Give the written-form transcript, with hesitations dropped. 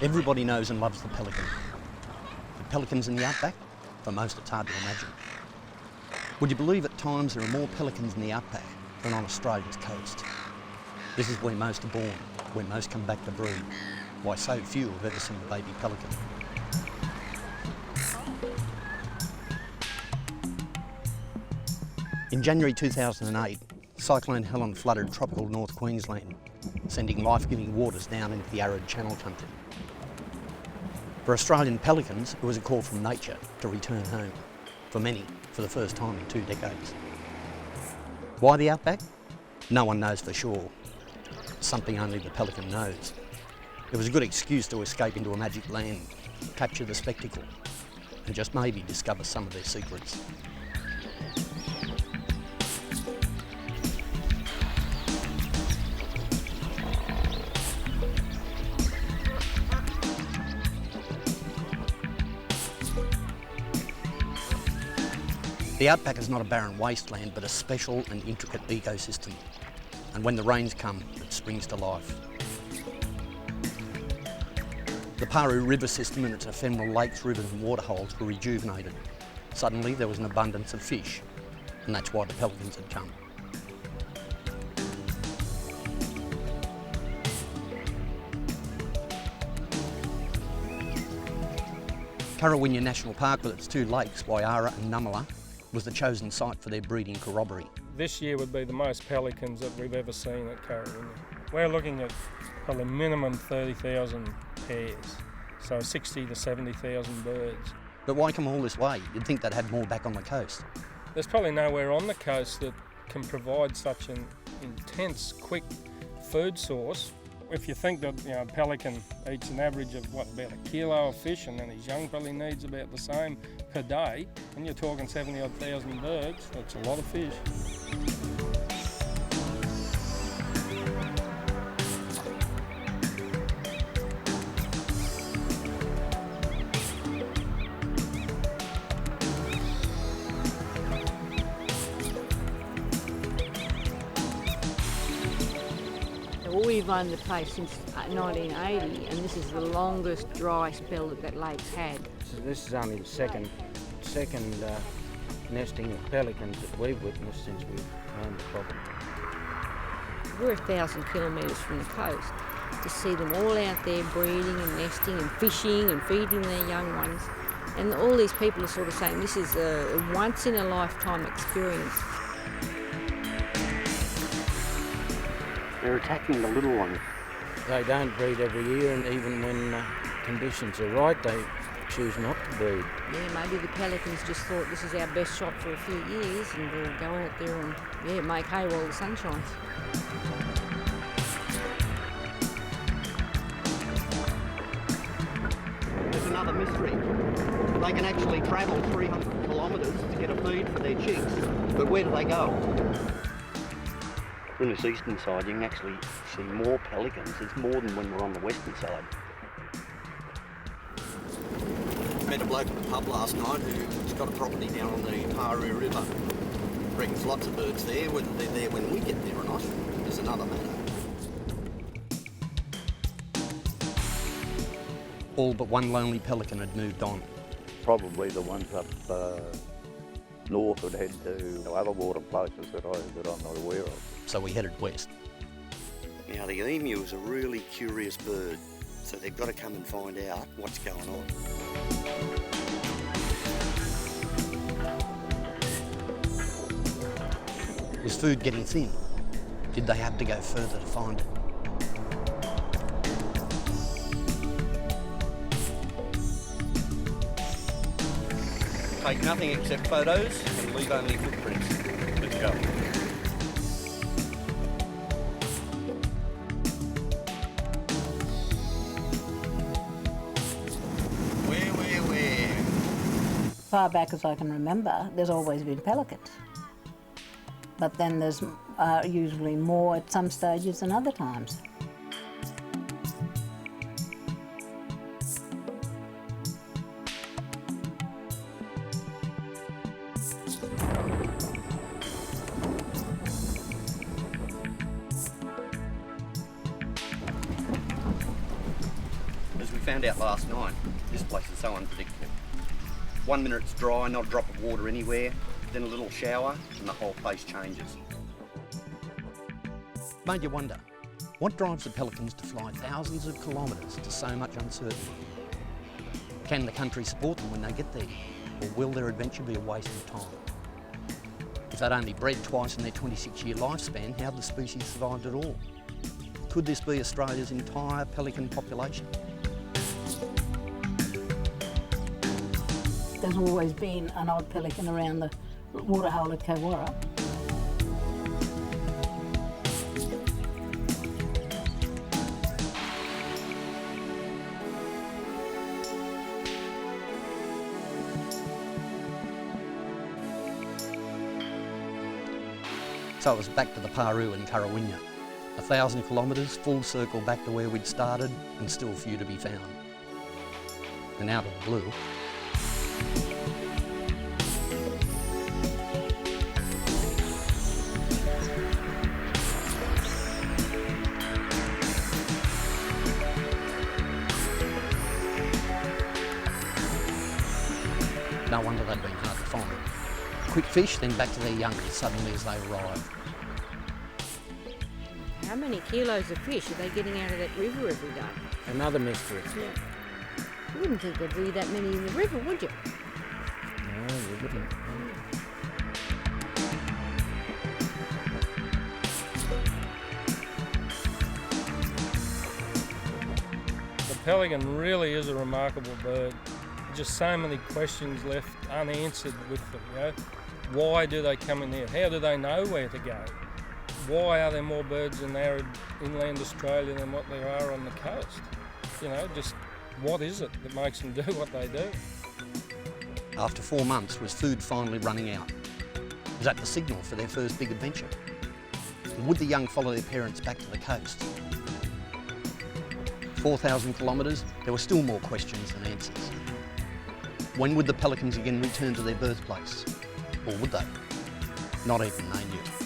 Everybody knows and loves the pelican. The pelicans in the outback? For most it's hard to imagine. Would you believe at times there are more pelicans in the outback than on Australia's coast? This is where most are born, where most come back to breed. Why so few have ever seen a baby pelican. In January 2008, Cyclone Helen flooded tropical North Queensland, sending life-giving waters down into the arid Channel country. For Australian pelicans, it was a call from nature to return home. For many, for the first time in 2 decades. Why the outback? No one knows for sure. Something only the pelican knows. It was a good excuse to escape into a magic land, capture the spectacle, and just maybe discover some of their secrets. The outback is not a barren wasteland, but a special and intricate ecosystem. And when the rains come, it springs to life. The Paru River system and its ephemeral lakes, rivers and waterholes were rejuvenated. Suddenly there was an abundance of fish, and that's why the pelicans had come. Currawinya National Park, with its 2 lakes, Waiara and Numala, was the chosen site for their breeding corroboree. This year would be the most pelicans that we've ever seen at Currawinya. We're looking at probably minimum 30,000 pairs, so 60 to 70,000 birds. But why come all this way? You'd think they'd have more back on the coast. There's probably nowhere on the coast that can provide such an intense, quick food source. If you think that a pelican eats an average of about a kilo of fish, and then his young probably needs about the same per day, and you're talking 70-odd thousand birds, that's a lot of fish. We've owned the place since 1980, and this is the longest dry spell that lake's had. So this is only the second nesting of pelicans that we've witnessed since we've owned the property. We're 1,000 kilometres from the coast. To see them all out there breeding and nesting and fishing and feeding their young ones, and all these people are sort of saying this is a once-in-a-lifetime experience. They're attacking the little ones. They don't breed every year, and even when conditions are right, they choose not to breed. Yeah, maybe the pelicans just thought this is our best shot for a few years, and we'll go out there and make hay while the sun shines. There's another mystery. They can actually travel 300 kilometres to get a feed for their chicks, but where do they go? On this eastern side, you can actually see more pelicans. There's more than when we're on the western side. Met a bloke at the pub last night who's got a property down on the Paru River. Reckons lots of birds there. Whether they're there when we get there or not is another matter. All but one lonely pelican had moved on. Probably the ones up north would head to other water places that I'm not aware of. So we headed west. Now the emu is a really curious bird, so they've got to come and find out what's going on. Was food getting thin? Did they have to go further to find it? Take nothing except photos and leave only footprints. Let's go. Far back as I can remember, there's always been pelicans. But then there's usually more at some stages than other times. found out last night, this place is so unpredictable. 1 minute it's dry, not a drop of water anywhere, then a little shower and the whole place changes. Made you wonder, what drives the pelicans to fly thousands of kilometres to so much uncertainty? Can the country support them when they get there, or will their adventure be a waste of time? If they'd only bred twice in their 26-year lifespan, how had the species survived at all? Could this be Australia's entire pelican population? There's always been an odd pelican around the waterhole at Currawinya. So it was back to the Paru and Currawinya. 1,000 kilometres, full circle back to where we'd started, and still few to be found. And out of the blue, no wonder they'd been hard to find. Quick fish, then back to their young suddenly as they arrive. How many kilos of fish are they getting out of that river every day? Another mystery. Yeah. You wouldn't think there'd be that many in the river, would you? No, you wouldn't. The pelican really is a remarkable bird. Just so many questions left unanswered with them, you know. Why do they come in here? How do they know where to go? Why are there more birds in arid inland Australia than what there are on the coast? You know, just what is it that makes them do what they do? After 4 months, was food finally running out? Was that the signal for their first big adventure? And would the young follow their parents back to the coast? 4,000 kilometres, there were still more questions than answers. When would the pelicans again return to their birthplace? Or would they? Not even they knew.